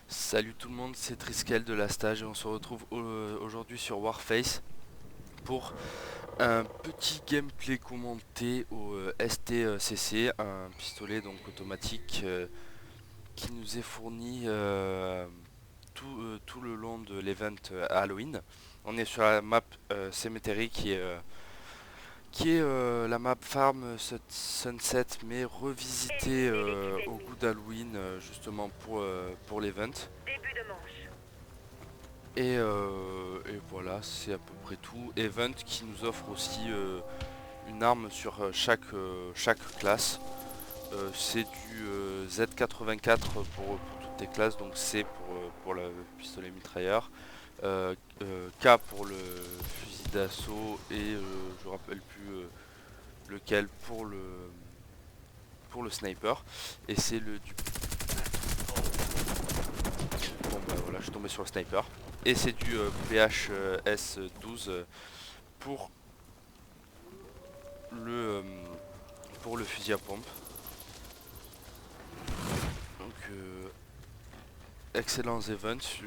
Salut tout le monde, c'est Triskel de la Stage et on se retrouve aujourd'hui sur Warface pour un petit gameplay commenté au STCC, un pistolet donc automatique qui nous est fourni tout le long de l'event Halloween. On est sur la map Cemetery qui est la map Farm Sunset mais revisitée au goût d'Halloween justement pour l'event. Et voilà, c'est à peu près tout. Event qui nous offre aussi une arme sur chaque classe. C'est du Z84 pour toutes les classes, donc C pour le pistolet mitrailleur, K pour le fusil d'assaut et je me rappelle plus lequel pour le sniper. Et c'est le du... Bon bah voilà, je suis tombé sur le sniper. Et c'est du PHS-12 pour le fusil à pompe. Donc excellents events.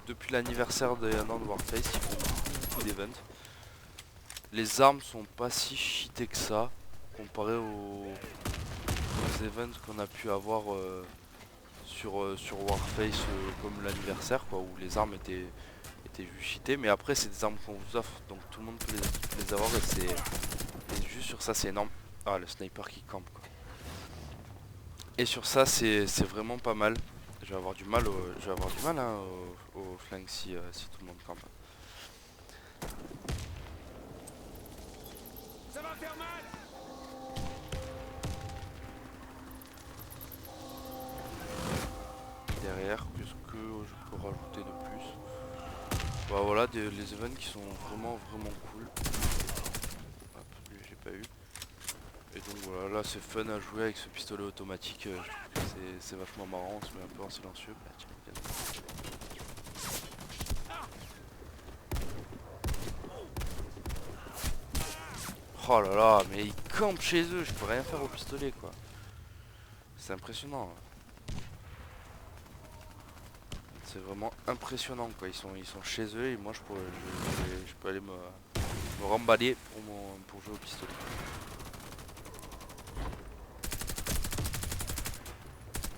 Depuis l'anniversaire des un an de Warface, ils font beaucoup d'events. Les armes sont pas si cheatées que ça comparé aux events qu'on a pu avoir sur Warface comme l'anniversaire, quoi, où les armes étaient juste cheatées. Mais après c'est des armes qu'on vous offre, donc tout le monde peut les avoir, et c'est juste sur ça c'est énorme. Ah, le sniper qui campe, quoi. Et sur ça c'est vraiment pas mal. Je vais avoir du mal hein, au flingue si tout le monde campe. Ça va faire mal. Derrière, qu'est-ce que je peux rajouter de plus? Bah voilà, les events qui sont vraiment cool. Hop, lui j'ai pas eu. Et donc voilà, là c'est fun à jouer avec ce pistolet automatique. Je trouve que c'est vachement marrant, on se met un peu en silencieux. Bah, tiens, viens. Oh là là, mais ils campent chez eux, je peux rien faire au pistolet, quoi. C'est impressionnant. C'est vraiment impressionnant, quoi. Ils sont chez eux et moi je peux aller me remballer pour jouer au pistolet.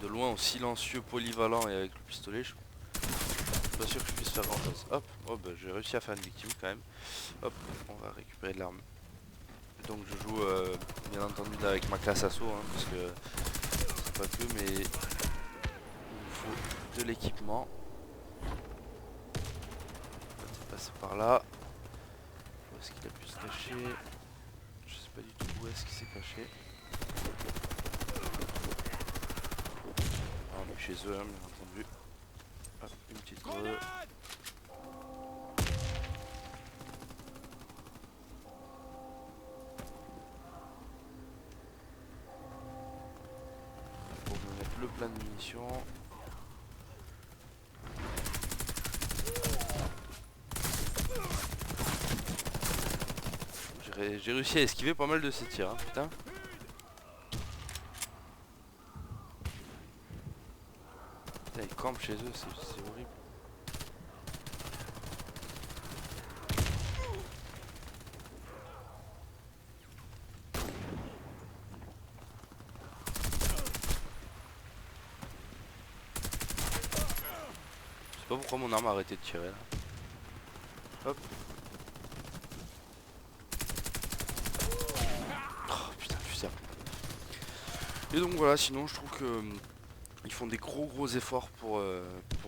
De loin, au silencieux, polyvalent et avec le pistolet, je suis pas sûr que je puisse faire grand chose. Hop, oh bah j'ai réussi à faire une victime quand même. Hop, on va récupérer de l'arme. Donc je joue bien entendu avec ma classe assaut, hein, parce que c'est pas que, mais il me faut de l'équipement. C'est passé par là. Où est-ce qu'il a pu se cacher? Je sais pas du tout où est-ce qu'il s'est caché. Ah, on est chez eux, hein, bien entendu. Hop, une petite creuse. Pour me mettre le plein de munitions. J'ai réussi à esquiver pas mal de ces tirs, hein, putain. Putain, ils campent chez eux, c'est horrible. Je sais pas pourquoi mon arme a arrêté de tirer là. Hop. Oh putain, putain. Et donc voilà, sinon je trouve que ils font des gros efforts pour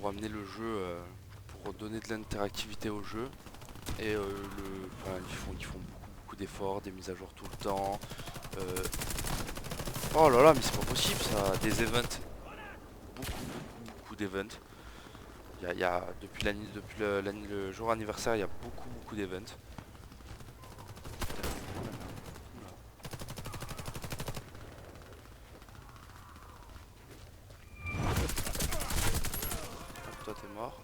amener le jeu, pour donner de l'interactivité au jeu. Et ils font beaucoup d'efforts, des mises à jour tout le temps. Oh là là, mais c'est pas possible ça, des events. Beaucoup d'events. Depuis le jour anniversaire, il y a beaucoup d'events. Toi t'es mort.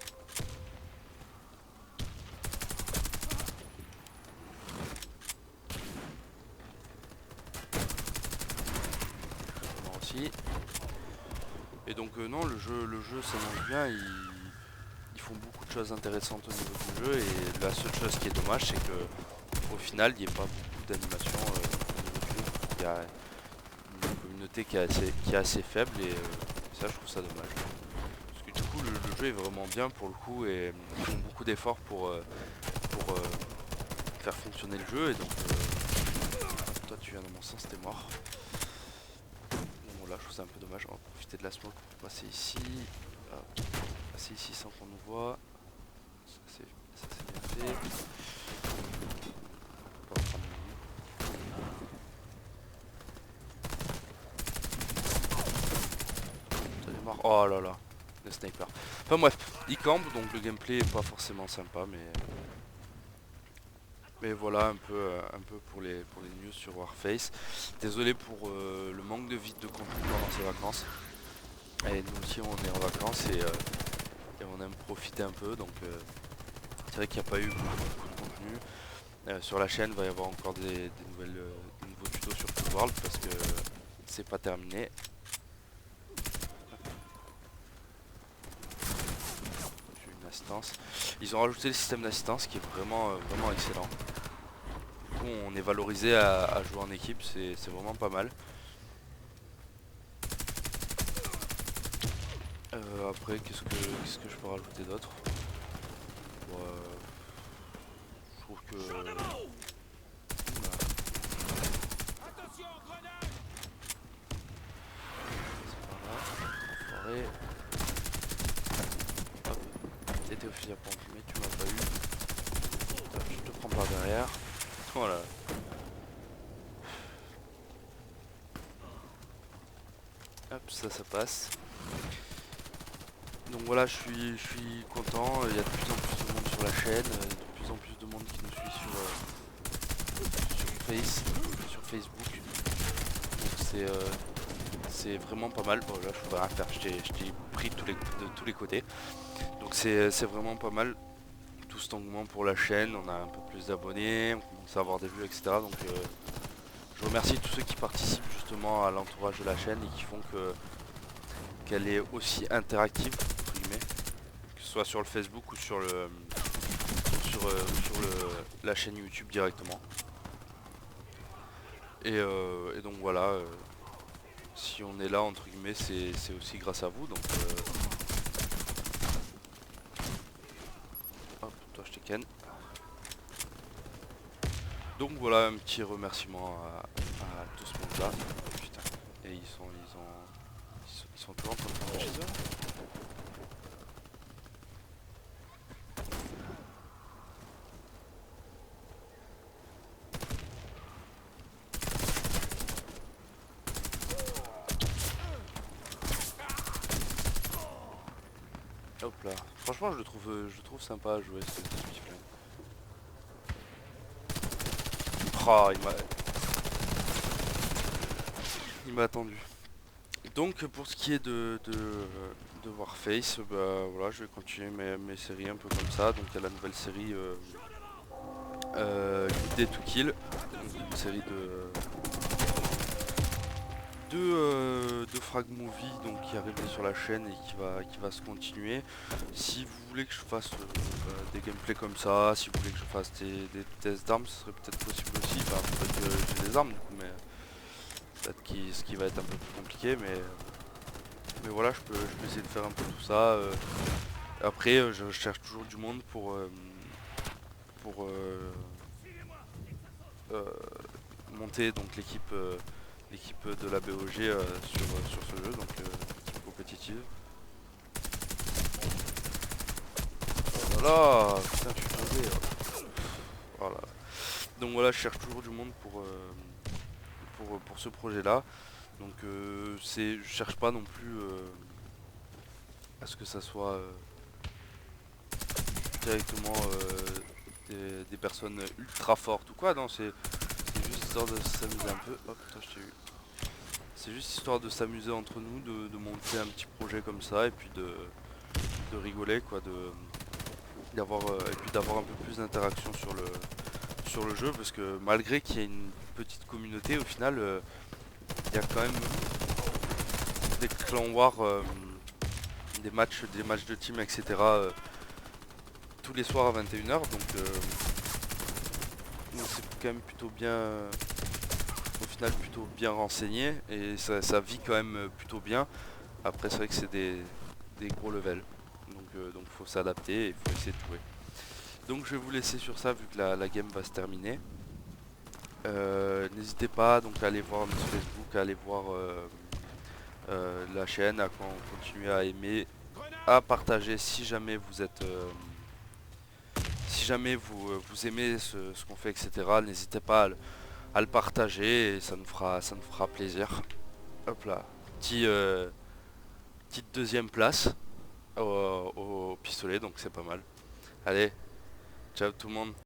aussi. Et donc non, le jeu s'annonce bien, ils font beaucoup de choses intéressantes au niveau du jeu, et la seule chose qui est dommage, c'est que au final, il n'y ait pas beaucoup d'animation au niveau du jeu. Il y a une communauté qui est assez faible, et ça, je trouve ça dommage. Parce que du coup, le jeu est vraiment bien pour le coup, et ils font beaucoup d'efforts pour faire fonctionner le jeu, et donc toi tu viens dans mon sens, t'es mort. Bon là, je trouve ça un peu dommage. On va profiter de la smoke pour passer ici. Hop. Passer ici sans qu'on nous voit. Ça c'est bien fait. On va pas prendre le T'en es marre. Oh là là, le sniper. Enfin bref, il campe, donc le gameplay est pas forcément sympa, mais voilà un peu pour les news sur Warface. Désolé pour le manque de vide de contenu pendant ces vacances. Et nous aussi on est en vacances, et on aime profiter un peu, donc c'est vrai qu'il n'y a pas eu beaucoup de contenu. Sur la chaîne il va y avoir encore des nouveaux tutos sur Full World, parce que c'est pas terminé. J'ai une assistance. Ils ont rajouté le système d'assistance qui est vraiment excellent. Du coup on est valorisé à jouer en équipe, c'est vraiment pas mal. Après, qu'est-ce que je peux rajouter d'autre? Je trouve que... Oula. C'est par là, enfoiré. Hop, t'étais au fusil à pompe, mais tu m'as pas eu. Hop, je te prends par derrière. Voilà. Hop, ça passe. Donc voilà, je suis content, il y a de plus en plus de monde sur la chaîne, de plus en plus de monde qui nous suit sur Facebook. Donc c'est vraiment pas mal. Bon là je pouvais rien faire, je t'ai pris de tous les côtés. Donc c'est vraiment pas mal, tout cet engouement pour la chaîne, on a un peu plus d'abonnés, on commence à avoir des vues, etc. Donc je remercie tous ceux qui participent justement à l'entourage de la chaîne et qui font qu'elle est aussi interactive, entre guillemets, que ce soit sur le Facebook ou sur la chaîne YouTube directement. Et donc voilà, si on est là entre guillemets, c'est aussi grâce à vous. Donc hop, toi je te ken. Donc voilà, un petit remerciement à tout ce monde là. Oh, putain. Et ils sont toujours en train de faire chez eux. Hop là. Franchement je le trouve sympa à jouer ce petit flingue. Oh, il m'a attendu. Donc pour ce qui est de Warface, bah voilà, je vais continuer mes séries un peu comme ça. Donc il y a la nouvelle série Day to Kill, donc une série de frag movie donc qui est arrivé sur la chaîne et qui va se continuer. Si vous voulez que je fasse des gameplays comme ça, si vous voulez que je fasse des tests d'armes, ce serait peut-être possible aussi. Enfin, peut-être que j'ai des armes du coup, mais peut-être ce qui va être un peu plus compliqué, mais voilà, je peux essayer de faire un peu tout ça. Après, je cherche toujours du monde pour monter donc l'équipe de la BOG sur ce jeu, donc équipe compétitive. Voilà, putain, je suis tombé. Voilà. Donc voilà, je cherche toujours du monde pour ce projet-là. Donc je cherche pas non plus à ce que ça soit directement des personnes ultra fortes ou quoi. Non, c'est juste histoire de s'amuser un peu. Hop, toi, je t'ai eu. C'est juste histoire de s'amuser entre nous, de monter un petit projet comme ça et puis de rigoler quoi, et puis d'avoir un peu plus d'interaction sur le jeu, parce que malgré qu'il y ait une petite communauté, au final il y a quand même des Clan War, des matchs de team, etc. Tous les soirs à 21h, donc c'est quand même plutôt bien, au final plutôt bien renseigné, et ça vit quand même plutôt bien. Après c'est vrai que c'est des gros levels, donc faut s'adapter et il faut essayer de jouer. Donc je vais vous laisser sur ça vu que la game va se terminer. N'hésitez pas donc à aller voir notre Facebook, à aller voir la chaîne, à continuer à aimer, à partager si jamais vous êtes si jamais vous aimez ce qu'on fait, etc. N'hésitez pas à le partager et ça nous fera plaisir. Hop là, petite deuxième place au pistolet, donc c'est pas mal. Allez, ciao tout le monde.